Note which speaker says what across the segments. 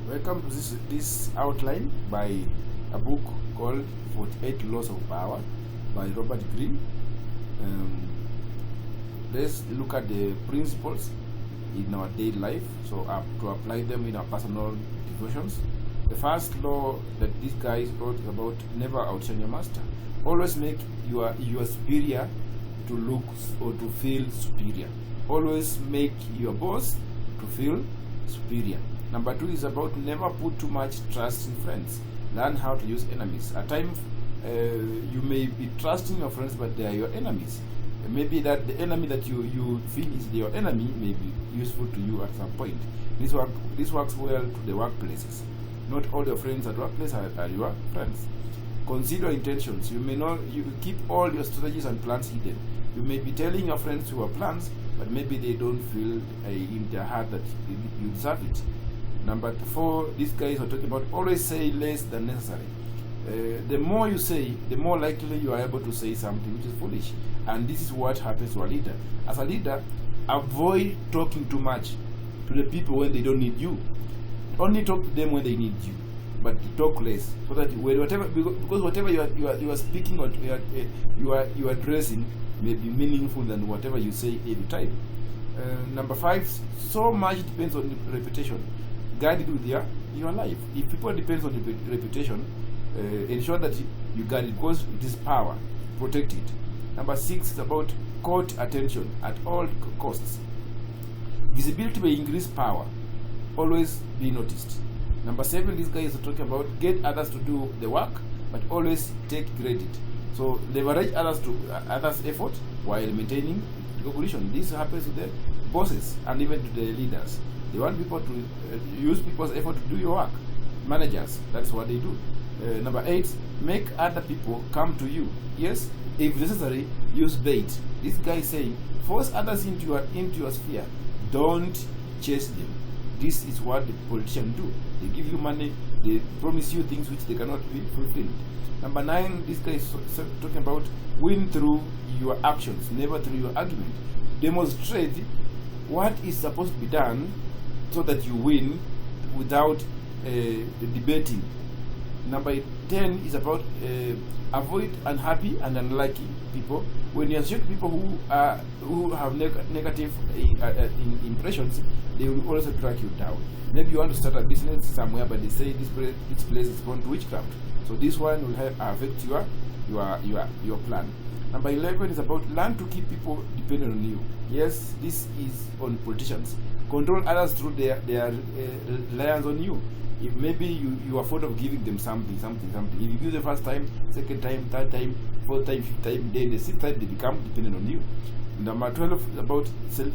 Speaker 1: Welcome to this outline by a book called 48 Laws of Power by Robert Greene. Let's look at the principles in our daily life, so to apply them in our personal devotions. The first law that this guy wrote is about never outshine your master. Always make your superior to look or to feel superior. Always make your boss to feel superior. Number 2 is about never put too much trust in friends. Learn how to use enemies. At times, you may be trusting your friends, but they are your enemies. Maybe that the enemy that you feel is your enemy may be useful to you at some point. This works well to the workplaces. Not all your friends at workplace are your friends. Consider intentions. You keep all your strategies and plans hidden. You may be telling your friends your plans, but maybe they don't feel in their heart that you deserve it. Number 4, these guys are talking about always say less than necessary. The more you say, the more likely you are able to say something which is foolish. And this is what happens to a leader. As a leader, avoid talking too much to the people when they don't need you. Only talk to them when they need you, but talk less, so that because whatever you are speaking or you are addressing may be meaningful than whatever you say every time. Number 5, so much depends on the reputation. Guard it with your life. If people depends on the reputation, ensure that you guard it, because it is power. Protect it. Number 6 is about court attention at all costs. Visibility may increase power. Always be noticed. Number 7, this guy is talking about get others to do the work, but always take credit. So leverage others' effort while maintaining recognition. This happens to the bosses and even to the leaders. They want people to use people's effort to do your work. Managers, that's what they do. Number 8, make other people come to you. Yes, if necessary, use bait. This guy is saying force others into your sphere. Don't chase them. This is what the politicians do. They give you money, they promise you things which they cannot be fulfilled. Number 9, this guy is talking about win through your actions, never through your argument. Demonstrate what is supposed to be done so that you win without debating. Number 10 is about avoid unhappy and unlucky people. When you associate people who have negative impressions, they will also drag you down. Maybe you want to start a business somewhere, but they say this place is prone to witchcraft. So this one will affect your plan. Number 11 is about learn to keep people dependent on you. Yes, this is on politicians. Control others through their reliance on you. If maybe you are afraid of giving them something. If you give the first time, second time, third time, fourth time, fifth time, then the sixth time they become dependent on you. Number 12 is about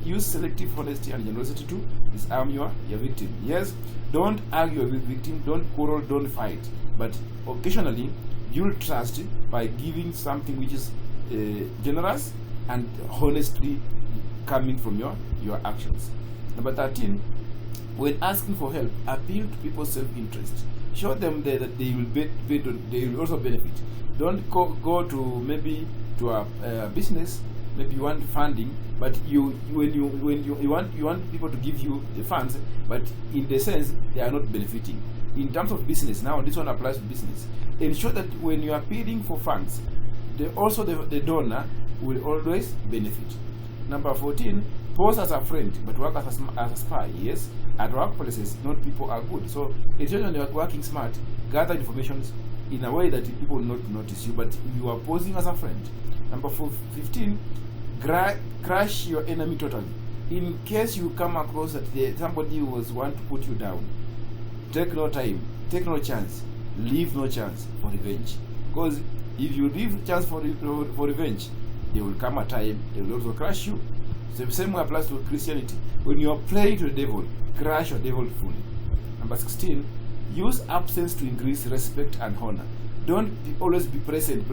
Speaker 1: use selective honesty and generosity to disarm your victim. Yes, don't argue with victim, don't quarrel, don't fight. But occasionally, build trust by giving something which is generous and honestly coming from your actions. Number 13, when asking for help, appeal to people's self-interest. Show them that they will also benefit. Don't go to maybe to a business. Maybe you want funding, but you want people to give you the funds, but in the sense they are not benefiting. In terms of business, now this one applies to business. Ensure that when you are bidding for funds, the donor will always benefit. Number 14, pose as a friend, but work as a spy. Yes, at workplaces, not people are good. So ensure that you are working smart, gather information in a way that people will not notice you, but you are posing as a friend. Number 15, crush your enemy totally. In case you come across that somebody want to put you down, take no time, take no chance, leave no chance for revenge. Because if you leave chance for revenge, there will come a time they will also crush you. So the same way applies to Christianity. When you are praying to the devil, crush your devil fully. Number 16, use absence to increase respect and honor. Don't always be present.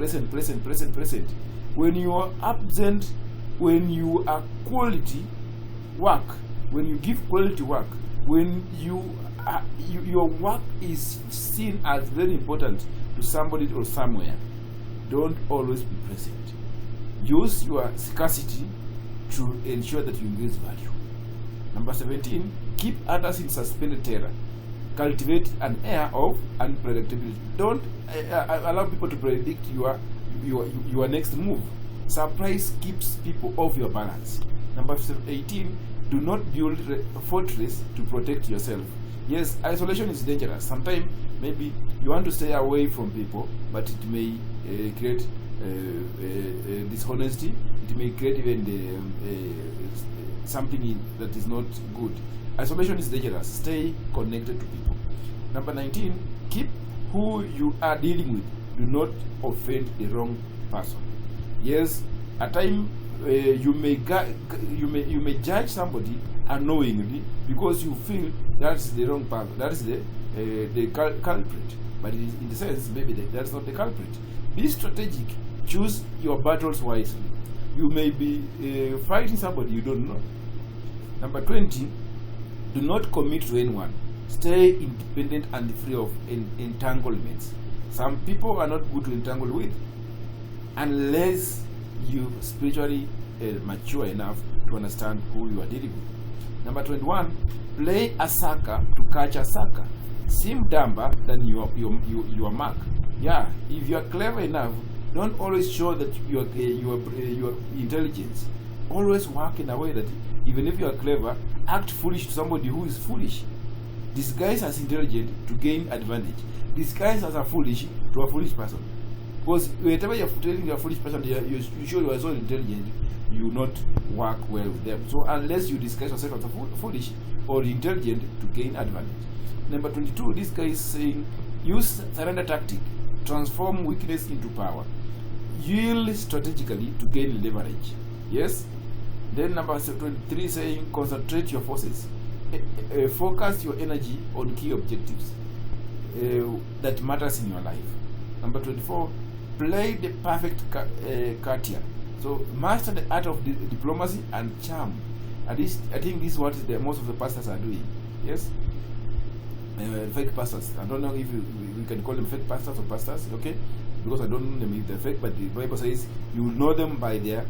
Speaker 1: When you are absent, when you are quality work, when you give quality work, when your work is seen as very important to somebody or somewhere, don't always be present. Use your scarcity to ensure that you increase value. Number 17, keep others in suspended terror. cultivate an air of unpredictability. Don't allow people to predict your next move. Surprise keeps people off your balance. Number 18, do not build a fortress to protect yourself. Yes, isolation is dangerous. Sometimes maybe you want to stay away from people, but it may create dishonesty. It may create even something that is not good. Isolation is dangerous. Stay connected to people. Number 19, keep who you are dealing with. Do not offend the wrong person. Yes, at times you may judge somebody unknowingly because you feel that's the wrong person, that is the culprit. But in the sense, maybe that's not the culprit. Be strategic. Choose your battles wisely. You may be fighting somebody you don't know. Number 20, do not commit to anyone. Stay independent and free of entanglements. Some people are not good to entangle with unless you spiritually mature enough to understand who you are dealing with. Number 21, play a sucker to catch a sucker. Seem dumber than your mark. Yeah, if you are clever enough, don't always show that your intelligence. Always work in a way that even if you are clever, act foolish to somebody who is foolish. Disguise as intelligent to gain advantage. Disguise as a foolish to a foolish person. Because whenever you're telling a foolish person, you show you are so intelligent, you will not work well with them. So unless you disguise yourself as a foolish or intelligent to gain advantage. Number 22, this guy is saying, use surrender tactic. Transform weakness into power. Yield strategically to gain leverage. Yes? Then number 23 is saying, concentrate your forces. Focus your energy on key objectives that matters in your life. Number 24, play the perfect courtier. So master the art of diplomacy and charm. At least I think this is what most of the pastors are doing. Yes, fake pastors. I don't know if we can call them fake pastors or pastors. Okay, because I don't know them if they're fake, but the Bible says you will know them by their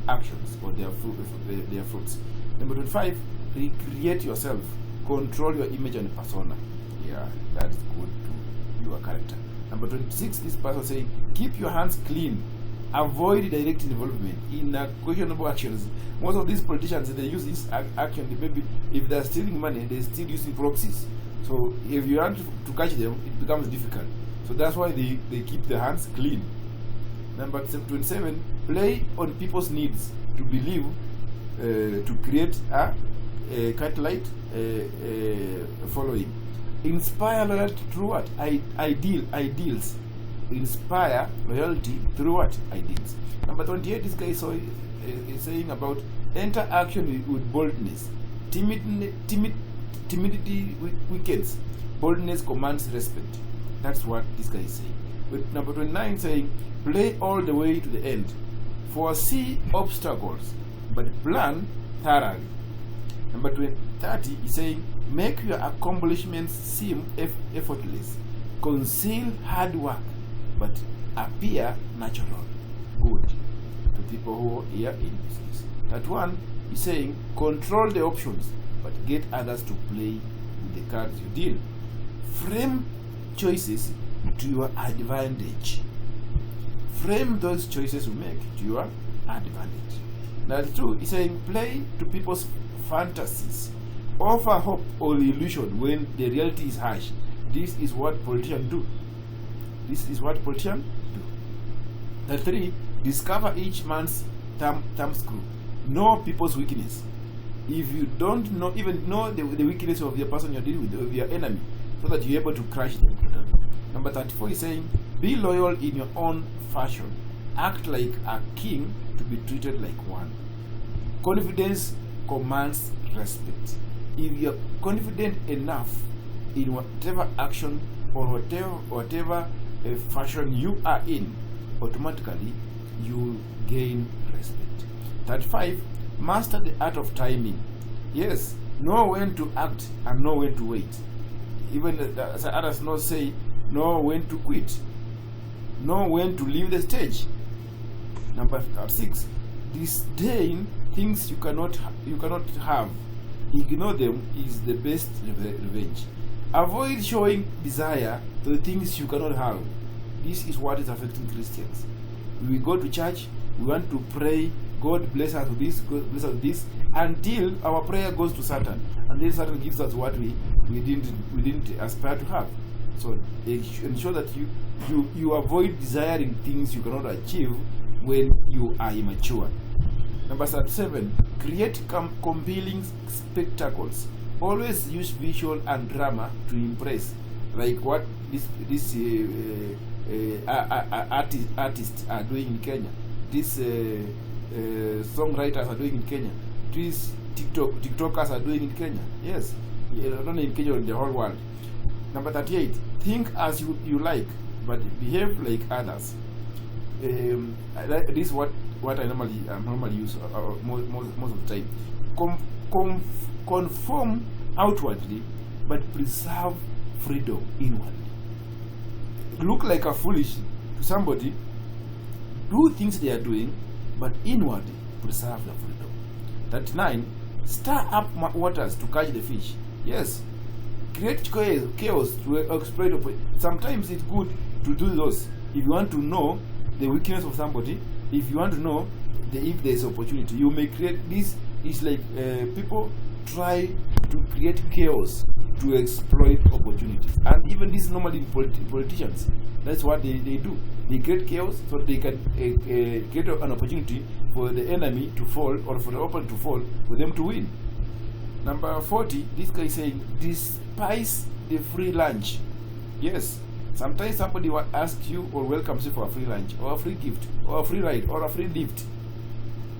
Speaker 1: actions or their fruits. Number 25, recreate yourself. Control your image and persona. Yeah, that is good to your character. Number 26, this person saying, keep your hands clean. Avoid direct involvement in questionable actions. Most of these politicians, they use this action. Maybe if they're stealing money, they're still using proxies. So if you want to catch them, it becomes difficult. So that's why they keep their hands clean. Number 27, play on people's needs to believe, to create a catalyte following. Inspire loyalty through what? Ideals. Inspire loyalty through what? Ideals. Number 28, this guy is saying about enter action with boldness. Timidity weakens. Boldness commands respect. That's what this guy is saying. With number 29 saying, play all the way to the end. Foresee obstacles, but plan thoroughly. Number 30 is saying, make your accomplishments seem effortless. Conceal hard work, but appear natural. Good to people who are here in business. That one is saying, control the options, but get others to play with the cards you deal. Frame choices to your advantage. Frame those choices you make to your advantage. Number 2 is saying, play to people's fantasies. Offer hope or illusion when the reality is harsh. This is what politicians do. This is what politicians do. Number 3, discover each man's thumb screw. Know people's weakness. If you don't know, even know the weakness of the person you're dealing with, of your enemy, so that you're able to crush them. Number 34 is saying, be loyal in your own fashion. Act like a king to be treated like one. Confidence commands respect. If you're confident enough in whatever action or whatever fashion you are in, automatically you gain respect. 35, master the art of timing. Yes, know when to act and know when to wait. Even as others not say, know when to quit. Know when to leave the stage. Number 6, disdain things you cannot have. Ignore them is the best revenge. Avoid showing desire to the things you cannot have. This is what is affecting Christians. We go to church, we want to pray, God bless us with this, God bless us with this, until our prayer goes to Satan, and then Satan gives us what we didn't aspire to have. So ensure that you avoid desiring things you cannot achieve when you are immature. Number 7, create compelling spectacles. Always use visual and drama to impress, like what this artists are doing in Kenya. These songwriters are doing in Kenya. These TikTokers are doing in Kenya. Yes, not only in Kenya, in the whole world. Number 38, think as you like, but behave like others. This is what I normally use most of the time. Conform outwardly, but preserve freedom inwardly. Look like a foolish to somebody, do things they are doing, but inwardly preserve their freedom. 39, stir up waters to catch the fish. Yes, create chaos to exploit. Sometimes it's good to do those. If you want to know the weakness of somebody, if you want to know if there is opportunity, you may create this. It's like people try to create chaos to exploit opportunities, and even this normally politicians. That's what they do. They create chaos so they can create an opportunity for the enemy to fall, or for the opponent to fall, for them to win. Number 40, this guy is saying, despise the free lunch. Yes, sometimes somebody will ask you or welcomes you for a free lunch, or a free gift, or a free ride, or a free lift.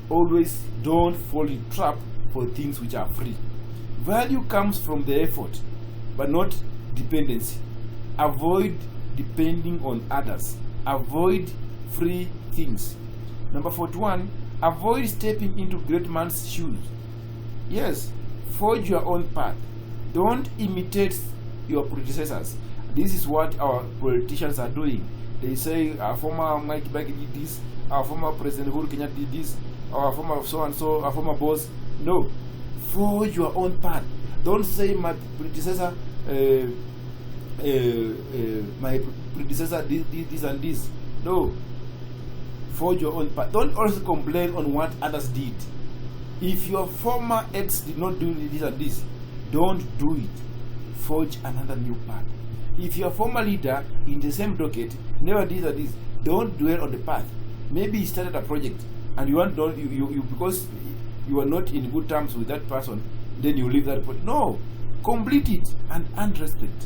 Speaker 1: Always don't fall in trap for things which are free. Value comes from the effort, but not dependency. Avoid depending on others. Avoid free things. Number 41, avoid stepping into great man's shoes. Yes, forge your own path. Don't imitate your predecessors. This is what our politicians are doing. They say our former Mike Kibaki did this, our former President Uhuru Kenyatta did this, our former so and so, our former boss. No, forge your own path. Don't say my predecessor did this and this. No, forge your own path. Don't also complain on what others did. If your former ex did not do this and this, don't do it. Forge another new path. If your former leader in the same docket never did this, don't dwell on the path. Maybe he started a project and you want you because you are not in good terms with that person, then you leave that project. No, complete it and earn respect.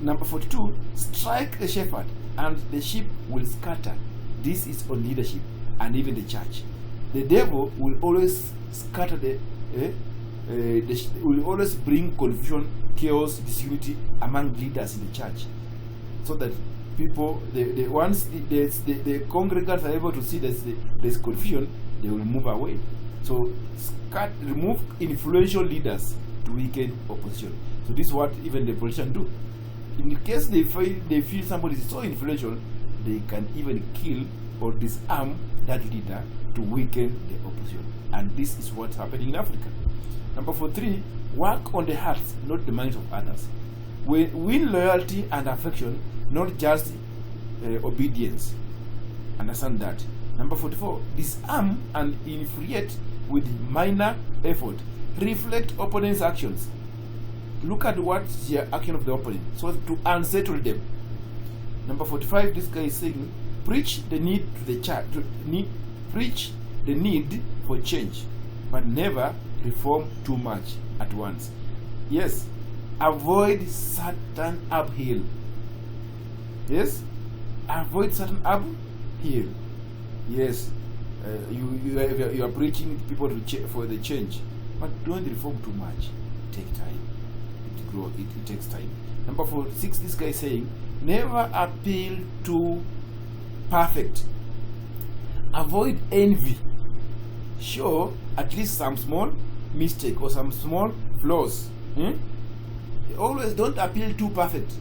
Speaker 1: Number 42, strike the shepherd and the sheep will scatter. This is on leadership and even the church. The devil will always scatter will always bring confusion, chaos, disunity among leaders in the church, so that people, once the congregants are able to see that there's confusion, they will move away. So remove influential leaders to weaken opposition. So this is what even the politicians do. In case they feel somebody is so influential, they can even kill or disarm that leader to weaken the opposition. And this is what's happening in Africa. Number 43, work on the hearts, not the minds of others. Win loyalty and affection, not just obedience. Understand that. Number 44, disarm and infuriate with minor effort. Reflect opponent's actions. Look at what's the action of the opponent, so to unsettle them. Number 45, this guy is saying, preach the need to the church, preach the need for change, but never reform too much at once. Yes, avoid certain uphill. Yes, avoid certain uphill. Yes, you are preaching people for the change, but don't reform too much. Take time. It takes time. Number 46, this guy is saying, never appeal to perfect. Avoid envy. Show at least some small mistake or some small flaws. Always don't appeal too perfect,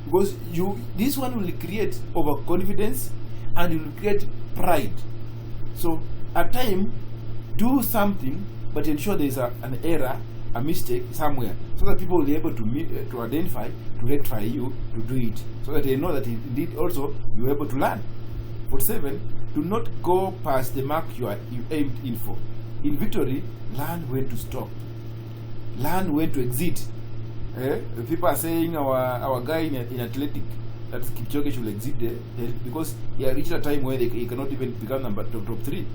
Speaker 1: because this one will create overconfidence and it will create pride. So at time, do something, but ensure there is an error, a mistake somewhere, so that people will be able to to identify, to rectify you, to do it, so that they know that indeed also you are able to learn. 47. Do not go past the mark you aimed in for. In victory, learn when to stop. Learn when to exit. People are saying our guy in athletic, that Kipchoge should exit because he has reached a time where he cannot even become top 3.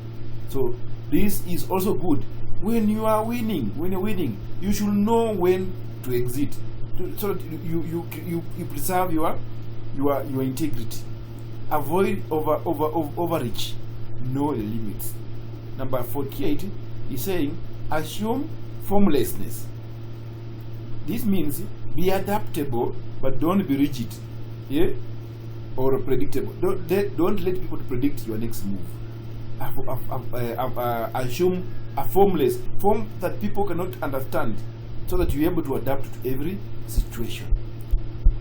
Speaker 1: So this is also good. When you are winning, you should know when to exit, so that you preserve your integrity. Avoid overreach. Know the limits. Number 48 is saying assume formlessness. This means be adaptable, but don't be rigid, or predictable. Don't let people predict your next move. Assume a formless form that people cannot understand, so that you're able to adapt to every situation.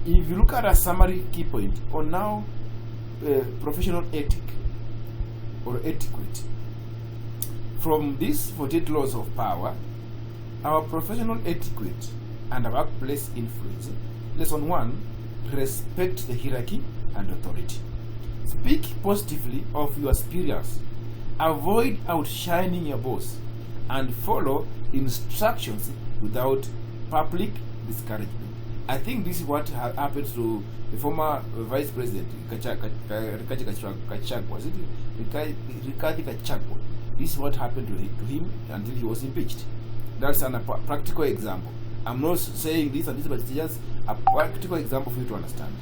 Speaker 1: If you look at a summary key point on now professional ethic or etiquette, from these 48 laws of power, our professional etiquette and our workplace influence. Lesson 1: respect the hierarchy and authority. Speak positively of your superiors. Avoid outshining your boss, and follow instructions without public discouragement. I think this is what happened to the former Vice President Rigathi Gachagua. This is what happened to him until he was impeached. That's a practical example. I'm not saying this and this, but it's just a practical example for you to understand.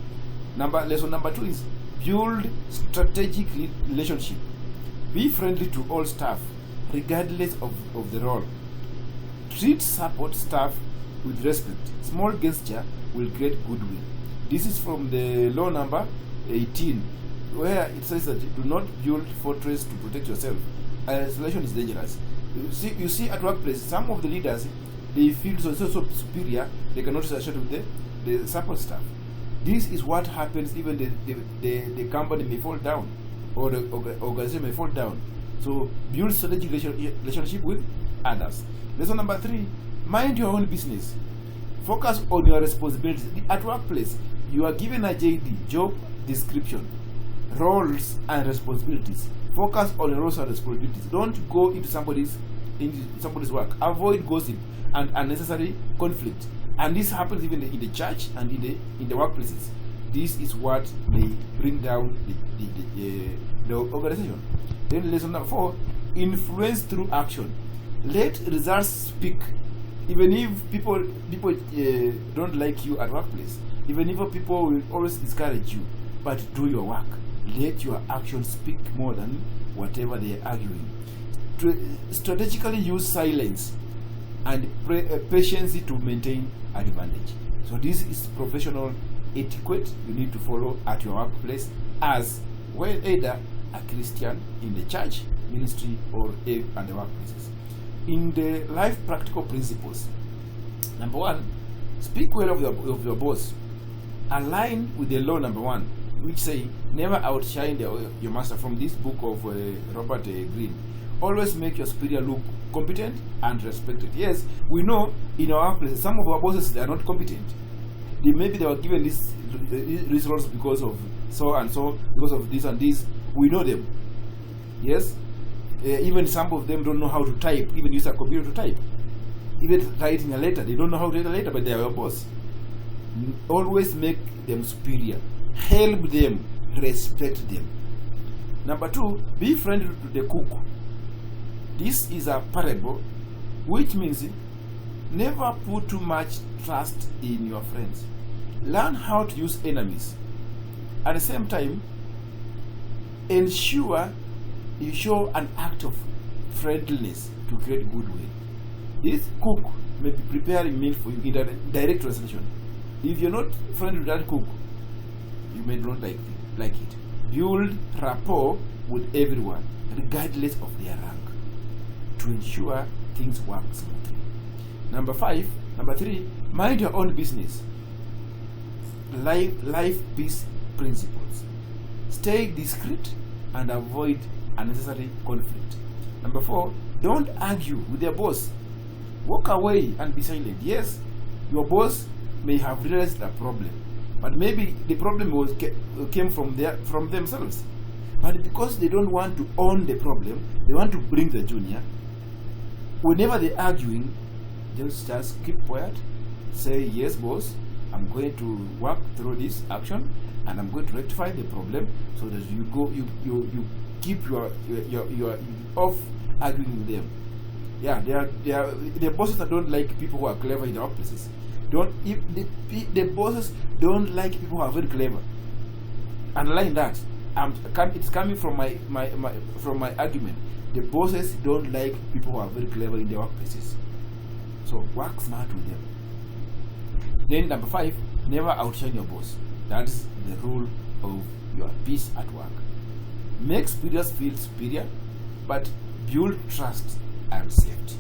Speaker 1: Lesson number 2 is build strategic relationship. Be friendly to all staff, regardless of the role. Treat support staff with respect. Small gesture will create goodwill. This is from the law number 18, where it says that do not build fortress to protect yourself. Isolation is dangerous. You see at workplace, some of the leaders, they feel so superior, they cannot share with the support staff. This is what happens. Even the company may fall down, or the organization may fall down. So build strategic relationship with others. Lesson number 3: mind your own business. Focus on your responsibilities. At workplace, you are given a JD, job description, roles and responsibilities. Focus on your roles and responsibilities. Don't go into somebody's work. Avoid gossip and unnecessary conflict. And this happens even in the church and in the workplaces. This is what may bring down the organization. Then lesson number 4: influence through action. Let results speak. Even if people don't like you at workplace, even if people will always discourage you, but do your work. Let your actions speak more than whatever they are arguing. Strategically use silence and patience to maintain advantage. So this is professional etiquette you need to follow at your workplace as well, either a Christian in the church, ministry, or and the workplaces. In the life practical principles, number 1, speak well of your boss. Align with the law number 1, which say never outshine your master, from this book of Robert Greene. Always make your superior look competent and respected. Yes, we know in our workplaces some of our bosses, they are not competent. Maybe they were given these roles because of so and so, because of this and this. We know them. Yes, even some of them don't know how to type, even use a computer to type. Even writing a letter, they don't know how to write a letter, but they are your boss. Always make them superior. Help them, respect them. Number 2, be friendly to the cook. This is a parable, which means never put too much trust in your friends. Learn how to use enemies. At the same time, ensure you show an act of friendliness to create goodwill. This cook may be preparing meal for you in direct translation. If you're not friendly with that cook, you may not like it. Build rapport with everyone, regardless of their rank, to ensure things work smoothly. Number 3, mind your own business. Life peace principles. Stay discreet and avoid unnecessary conflict. Number 4, don't argue with your boss. Walk away and be silent. Yes, your boss may have realized the problem, but maybe the problem came from themselves. But because they don't want to own the problem, they want to bring the junior. Whenever they're arguing, just keep quiet. Say, yes, boss, I'm going to work through this action, and I'm going to rectify the problem, so that you keep your off arguing with them. Yeah, the bosses that don't like people who are clever in their workplaces. The bosses don't like people who are very clever. Underline that. It's coming from my argument. The bosses don't like people who are very clever in their workplaces. So work smart with them. Then number 5, never outshine your boss. That's the rule of your peace at work. Make superiors feel superior, but build trust and safety.